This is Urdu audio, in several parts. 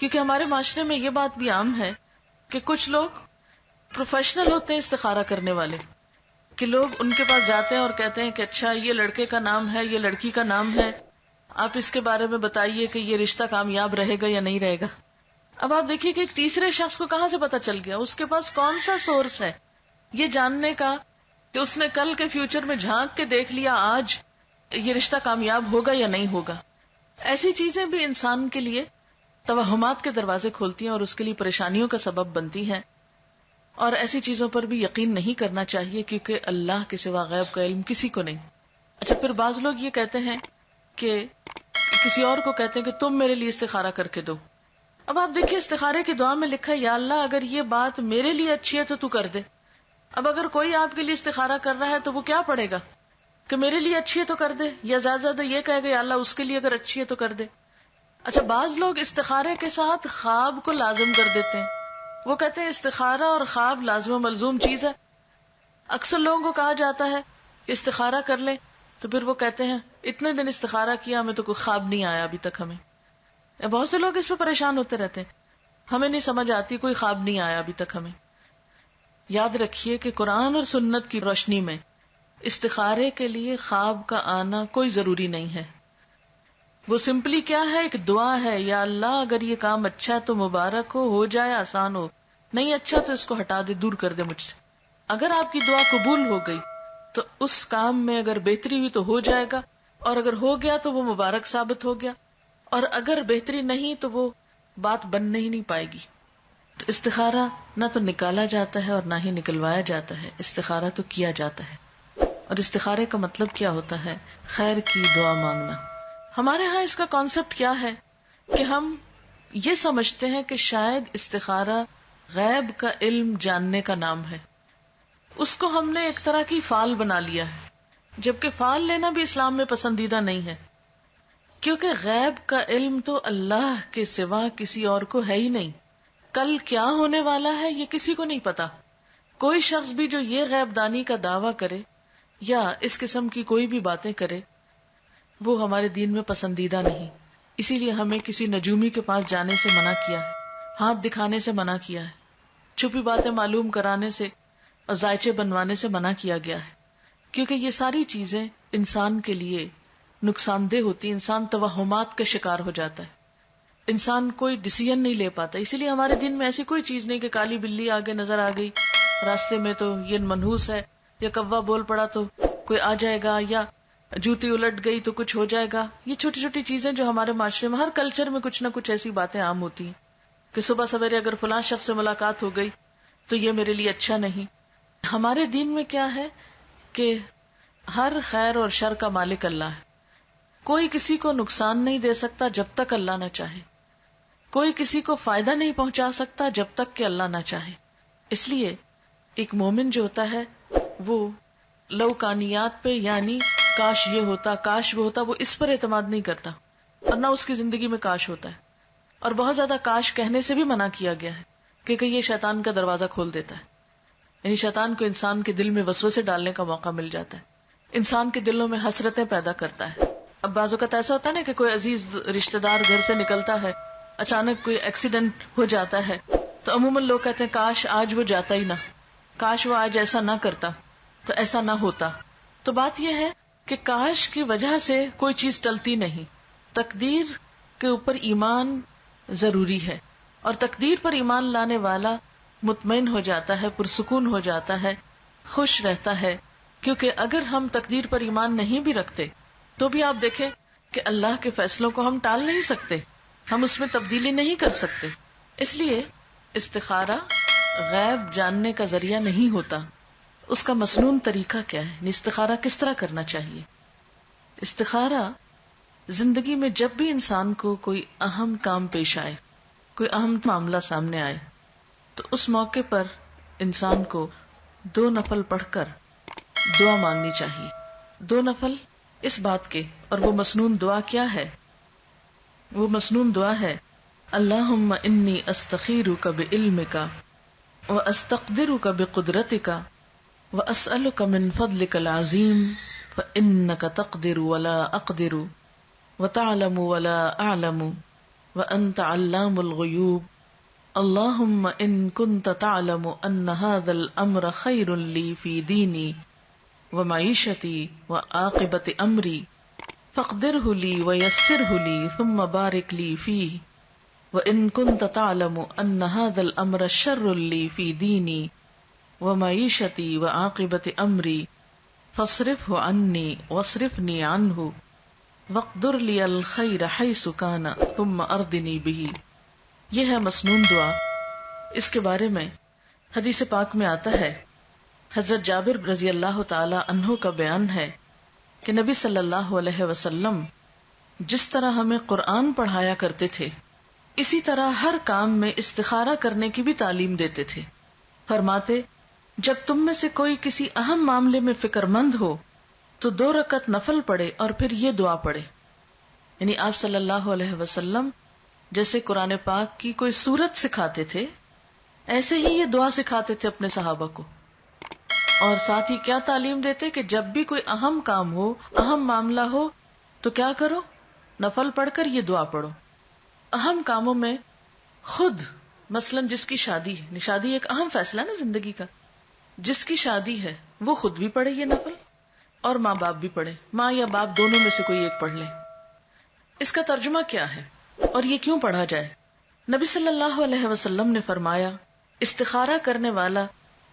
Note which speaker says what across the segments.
Speaker 1: کیونکہ ہمارے معاشرے میں یہ بات بھی عام ہے کہ کچھ لوگ پروفیشنل ہوتے ہیں استخارہ کرنے والے، کہ لوگ ان کے پاس جاتے ہیں اور کہتے ہیں کہ اچھا یہ لڑکے کا نام ہے، یہ لڑکی کا نام ہے، آپ اس کے بارے میں بتائیے کہ یہ رشتہ کامیاب رہے گا یا نہیں رہے گا. اب آپ دیکھیے کہ ایک تیسرے شخص کو کہاں سے پتا چل گیا، اس کے پاس کون سا سورس ہے یہ جاننے کا کہ اس نے کل کے فیوچر میں جھانک کے دیکھ لیا آج یہ رشتہ کامیاب ہوگا یا نہیں ہوگا. ایسی چیزیں بھی انسان کے لیے توہمات کے دروازے کھولتی ہیں اور اس کے لیے پریشانیوں کا سبب بنتی ہیں، اور ایسی چیزوں پر بھی یقین نہیں کرنا چاہیے کیونکہ اللہ کے سوا غیب کا علم کسی کو نہیں. اچھا، پھر بعض لوگ یہ کہتے ہیں کہ کسی اور کو کہتے ہیں کہ تم میرے لیے استخارہ کر کے دو. اب آپ دیکھیے استخارے کی دعا میں لکھا ہے یا اللہ اگر یہ بات میرے لیے اچھی ہے تو کر دے. اب اگر کوئی آپ کے لیے استخارہ کر رہا ہے تو وہ کیا پڑھے گا کہ میرے لیے اچھی ہے تو کر دے، یا زیادہ زیادہ یہ کہے گا یا اللہ اس کے لیے اگر اچھی ہے تو کر دے. اچھا، بعض لوگ استخارے کے ساتھ خواب کو لازم کر دیتے ہیں. وہ کہتے ہیں استخارہ اور خواب لازم و ملزوم چیز ہے. اکثر لوگوں کو کہا جاتا ہے کہ استخارہ کر لیں تو پھر وہ کہتے ہیں اتنے دن استخارہ کیا ہمیں تو کوئی خواب نہیں آیا ابھی تک. ہمیں بہت سے لوگ اس پہ پریشان ہوتے رہتے ہیں، ہمیں نہیں سمجھ آتی، کوئی خواب نہیں آیا ابھی تک ہمیں. یاد رکھیے کہ قرآن اور سنت کی روشنی میں استخارے کے لیے خواب کا آنا کوئی ضروری نہیں ہے. وہ سمپلی کیا ہے، ایک دعا ہے، یا اللہ اگر یہ کام اچھا ہے تو مبارک ہو جائے، آسان ہو، نہیں اچھا تو اس کو ہٹا دے، دور کر دے مجھ سے. اگر آپ کی دعا قبول ہو گئی تو اس کام میں اگر بہتری ہوئی تو ہو جائے گا، اور اگر ہو گیا تو وہ مبارک ثابت ہو گیا، اور اگر بہتری نہیں تو وہ بات بن ہی نہیں پائے گی. تو استخارہ نہ تو نکالا جاتا ہے اور نہ ہی نکلوایا جاتا ہے، استخارہ تو کیا جاتا ہے. اور استخارے کا مطلب کیا ہوتا ہے؟ خیر کی دعا مانگنا. ہمارے ہاں اس کا کانسیپٹ کیا ہے کہ ہم یہ سمجھتے ہیں کہ شاید استخارہ غیب کا علم جاننے کا نام ہے. اس کو ہم نے ایک طرح کی فال بنا لیا ہے، جبکہ فال لینا بھی اسلام میں پسندیدہ نہیں ہے، کیونکہ غیب کا علم تو اللہ کے سوا کسی اور کو ہے ہی نہیں. کل کیا ہونے والا ہے یہ کسی کو نہیں پتا. کوئی شخص بھی جو یہ غیب دانی کا دعویٰ کرے یا اس قسم کی کوئی بھی باتیں کرے وہ ہمارے دین میں پسندیدہ نہیں. اسی لیے ہمیں کسی نجومی کے پاس جانے سے منع کیا ہے، ہاتھ دکھانے سے منع کیا ہے، چھپی باتیں معلوم کرانے سے اور ذائچے بنوانے سے منع کیا گیا ہے، کیونکہ یہ ساری چیزیں انسان کے لیے نقصان دہ ہوتی. انسان توہمات کا شکار ہو جاتا ہے، انسان کوئی ڈیسیژن نہیں لے پاتا. اسی لیے ہمارے دین میں ایسی کوئی چیز نہیں کہ کالی بلی آگے نظر آ گئی راستے میں تو یہ منحوس ہے، یا کوا بول پڑا تو کوئی آ جائے گا، یا جوتی الٹ گئی تو کچھ ہو جائے گا. یہ چھوٹی چھوٹی چیزیں جو ہمارے معاشرے میں ہر کلچر میں کچھ نہ کچھ ایسی باتیں عام ہوتی ہیں کہ صبح سویرے اگر فلاں شخص سے ملاقات ہو گئی تو یہ میرے لیے اچھا نہیں. ہمارے دین میں کیا ہے کہ ہر خیر اور شر کا مالک اللہ ہے. کوئی کسی کو نقصان نہیں دے سکتا جب تک اللہ نہ چاہے، کوئی کسی کو فائدہ نہیں پہنچا سکتا جب تک کہ اللہ نہ چاہے. اس لیے ایک مومن جو ہوتا ہے وہ لوکانیات پہ، یعنی کاش یہ ہوتا، کاش وہ ہوتا، وہ اس پر اعتماد نہیں کرتا، اور نہ اس کی زندگی میں کاش ہوتا ہے. اور بہت زیادہ کاش کہنے سے بھی منع کیا گیا ہے کیونکہ یہ شیطان کا دروازہ کھول دیتا ہے. یعنی شیطان کو انسان کے دل میں وسوسے ڈالنے کا موقع مل جاتا ہے، انسان کے دلوں میں حسرتیں پیدا کرتا ہے. اب بعض اوقات ایسا ہوتا ہے نا کہ کوئی عزیز رشتہ دار گھر سے نکلتا ہے، اچانک کوئی ایکسیڈنٹ ہو جاتا ہے تو عموماً لوگ کہتے ہیں کاش آج وہ جاتا ہی نہ، کاش وہ آج ایسا نہ کرتا تو ایسا نہ ہوتا. تو بات یہ ہے کہ کاش کی وجہ سے کوئی چیز ٹلتی نہیں. تقدیر کے اوپر ایمان ضروری ہے، اور تقدیر پر ایمان لانے والا مطمئن ہو جاتا ہے، پرسکون ہو جاتا ہے، خوش رہتا ہے. کیونکہ اگر ہم تقدیر پر ایمان نہیں بھی رکھتے تو بھی آپ دیکھیں کہ اللہ کے فیصلوں کو ہم ٹال نہیں سکتے، ہم اس میں تبدیلی نہیں کر سکتے. اس لیے استخارہ غیب جاننے کا ذریعہ نہیں ہوتا. اس کا مسنون طریقہ کیا ہے؟ استخارہ کس طرح کرنا چاہیے؟ استخارہ زندگی میں جب بھی انسان کو کوئی اہم کام پیش آئے، کوئی اہم معاملہ سامنے آئے، تو اس موقع پر انسان کو 2 نفل پڑھ کر دعا مانگنی چاہیے. 2 نفل اس بات کے، اور وہ مسنون دعا کیا ہے؟ وہ مسنون دعا ہے اللہم انی استخیرک بعلمک واستقدرک بقدرتک واسألک من فضلک العظیم فانک تقدر ولا اقدر وتعلم ولا اعلم وأنت علام الغیوب اللہم ان کنت تعلم ان هذا الامر خیر لی فی دینی ومعیشتی وعاقبت امری فاقدرہ لی ویسرہ لی ثم بارک لی فیہ وان کنت تعلم ان هذا الامر شر لی فی دینی ومعیشتی وعاقبت امری فاصرفہ عنی واصرفنی عنہ وقدر لی الخیر حیث کان ثم اردنی بہ. یہ ہے مسنون دعا. اس کے بارے میں حدیث پاک میں آتا ہے، حضرت جابر رضی اللہ تعالی عنہ کا بیان ہے کہ نبی صلی اللہ علیہ وسلم جس طرح ہمیں قرآن پڑھایا کرتے تھے اسی طرح ہر کام میں استخارہ کرنے کی بھی تعلیم دیتے تھے. فرماتے جب تم میں سے کوئی کسی اہم معاملے میں فکر مند ہو تو 2 رکعت نفل پڑھے اور پھر یہ دعا پڑھے. یعنی آپ صلی اللہ علیہ وسلم جیسے قرآن پاک کی کوئی سورت سکھاتے تھے ایسے ہی یہ دعا سکھاتے تھے اپنے صحابہ کو. اور ساتھ ہی کیا تعلیم دیتے کہ جب بھی کوئی اہم کام ہو، اہم معاملہ ہو تو کیا کرو؟ نفل پڑھ کر یہ دعا پڑھو. اہم کاموں میں خود مثلا جس کی شادی ہے، شادی ایک اہم فیصلہ نا زندگی کا، جس کی شادی ہے وہ خود بھی پڑھے یہ نفل اور ماں باپ بھی پڑھے، ماں یا باپ دونوں میں سے کوئی ایک پڑھ لے. اس کا ترجمہ کیا ہے اور یہ کیوں پڑھا جائے؟ نبی صلی اللہ علیہ وسلم نے فرمایا استخارہ کرنے والا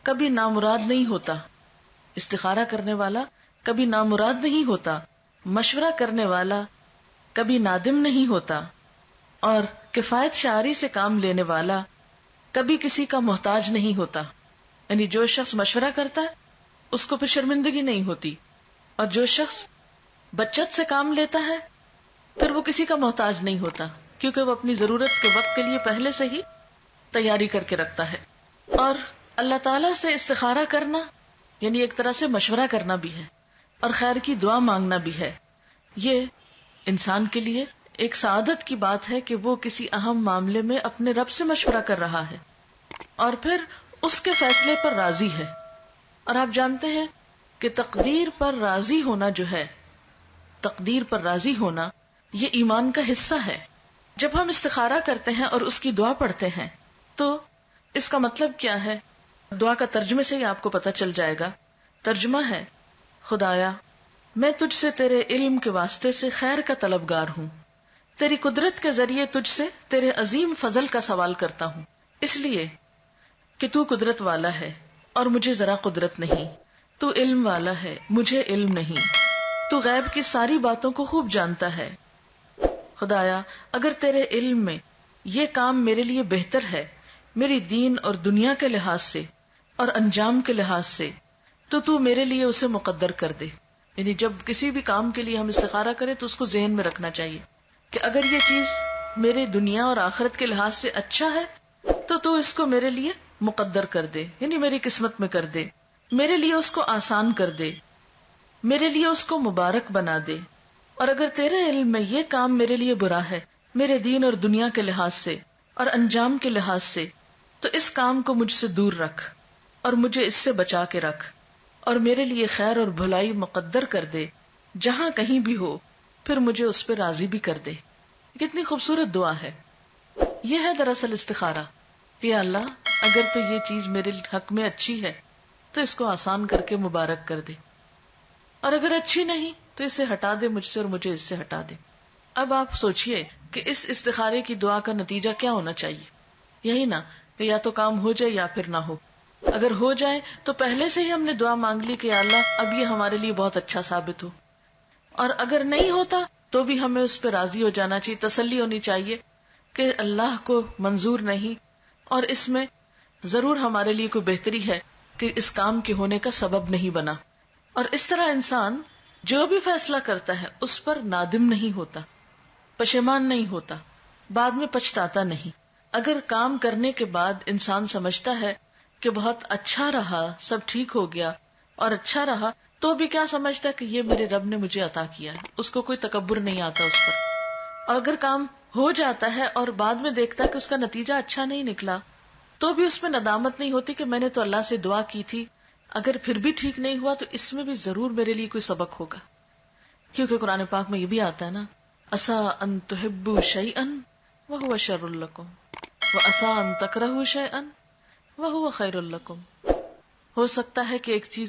Speaker 1: کبھی نامراد نہیں ہوتا، استخارہ کرنے والا کبھی نامراد نہیں ہوتا، مشورہ کرنے والا کبھی نادم نہیں ہوتا، اور کفایت شعاری سے کام لینے والا کبھی کسی کا محتاج نہیں ہوتا. یعنی جو شخص مشورہ کرتا ہے اس کو پھر شرمندگی نہیں ہوتی، اور جو شخص بچت سے کام لیتا ہے پھر وہ کسی کا محتاج نہیں ہوتا، کیونکہ وہ اپنی ضرورت کے وقت کے لیے پہلے سے ہی تیاری کر کے رکھتا ہے. اور اللہ تعالیٰ سے استخارہ کرنا یعنی ایک طرح سے مشورہ کرنا بھی ہے اور خیر کی دعا مانگنا بھی ہے. یہ انسان کے لیے ایک سعادت کی بات ہے کہ وہ کسی اہم معاملے میں اپنے رب سے مشورہ کر رہا ہے اور پھر اس کے فیصلے پر راضی ہے. اور آپ جانتے ہیں کہ تقدیر پر راضی ہونا جو ہے، تقدیر پر راضی ہونا یہ ایمان کا حصہ ہے. جب ہم استخارہ کرتے ہیں اور اس کی دعا پڑھتے ہیں تو اس کا مطلب کیا ہے؟ دعا کا ترجمے سے ہی آپ کو پتہ چل جائے گا. ترجمہ ہے خدایا میں تجھ سے تیرے علم کے واسطے سے خیر کا طلبگار ہوں، تیری قدرت کے ذریعے تجھ سے تیرے عظیم فضل کا سوال کرتا ہوں، اس لیے کہ تو قدرت والا ہے اور مجھے ذرا قدرت نہیں، تو علم والا ہے مجھے علم نہیں، تو غیب کی ساری باتوں کو خوب جانتا ہے. خدایا اگر تیرے علم میں یہ کام میرے لیے بہتر ہے میری دین اور دنیا کے لحاظ سے اور انجام کے لحاظ سے تو میرے لیے اسے مقدر کر دے. یعنی جب کسی بھی کام کے لیے ہم استخارہ کریں تو اس کو ذہن میں رکھنا چاہیے کہ اگر یہ چیز میرے دنیا اور آخرت کے لحاظ سے اچھا ہے تو اس کو میرے لیے مقدر کر دے، یعنی میری قسمت میں کر دے، میرے لیے اس کو آسان کر دے، میرے لیے اس کو مبارک بنا دے. اور اگر تیرے علم میں یہ کام میرے لیے برا ہے میرے دین اور دنیا کے لحاظ سے اور انجام کے لحاظ سے تو اس کام کو مجھ سے دور رکھ اور مجھے اس سے بچا کے رکھ اور میرے لیے خیر اور بھلائی مقدر کر دے جہاں کہیں بھی ہو، پھر مجھے اس پہ راضی بھی کر دے. کتنی خوبصورت دعا ہے. یہ ہے دراصل استخارہ کہ اللہ اگر تو یہ چیز میرے حق میں اچھی ہے تو اس کو آسان کر کے مبارک کر دے، اور اگر اچھی نہیں تو اسے ہٹا دے مجھ سے اور مجھے اس سے ہٹا دے. اب آپ سوچئے کہ اس استخارے کی دعا کا نتیجہ کیا ہونا چاہیے؟ یہی نا کہ یا تو کام ہو جائے یا پھر نہ ہو. اگر ہو جائے تو پہلے سے ہی ہم نے دعا مانگ لی کہ اللہ اب یہ ہمارے لیے بہت اچھا ثابت ہو، اور اگر نہیں ہوتا تو بھی ہمیں اس پہ راضی ہو جانا چاہیے، تسلی ہونی چاہیے کہ اللہ کو منظور نہیں اور اس میں ضرور ہمارے لیے کوئی بہتری ہے کہ اس کام کے ہونے کا سبب نہیں بنا. اور اس طرح انسان جو بھی فیصلہ کرتا ہے اس پر نادم نہیں ہوتا، پشیمان نہیں ہوتا، بعد میں پچھتاتا نہیں. اگر کام کرنے کے بعد انسان سمجھتا ہے کہ بہت اچھا رہا، سب ٹھیک ہو گیا اور اچھا رہا، تو بھی کیا سمجھتا ہے کہ یہ میرے رب نے مجھے عطا کیا ہے، اس کو کوئی تکبر نہیں آتا اس پر. اگر کام ہو جاتا ہے اور بعد میں دیکھتا ہے کہ اس کا نتیجہ اچھا نہیں نکلا تو بھی اس میں ندامت نہیں ہوتی کہ میں نے تو اللہ سے دعا کی تھی، اگر پھر بھی ٹھیک نہیں ہوا تو اس میں بھی ضرور میرے لیے کوئی سبق ہوگا. کیونکہ قرآن پاک میں یہ بھی آتا ہے نا، عسیٰ ان تحبوا شیئا وہو شر لکم وعسى ان تکرہوا شیئا وہو خیر لکم. ہو سکتا ہے کہ ایک چیز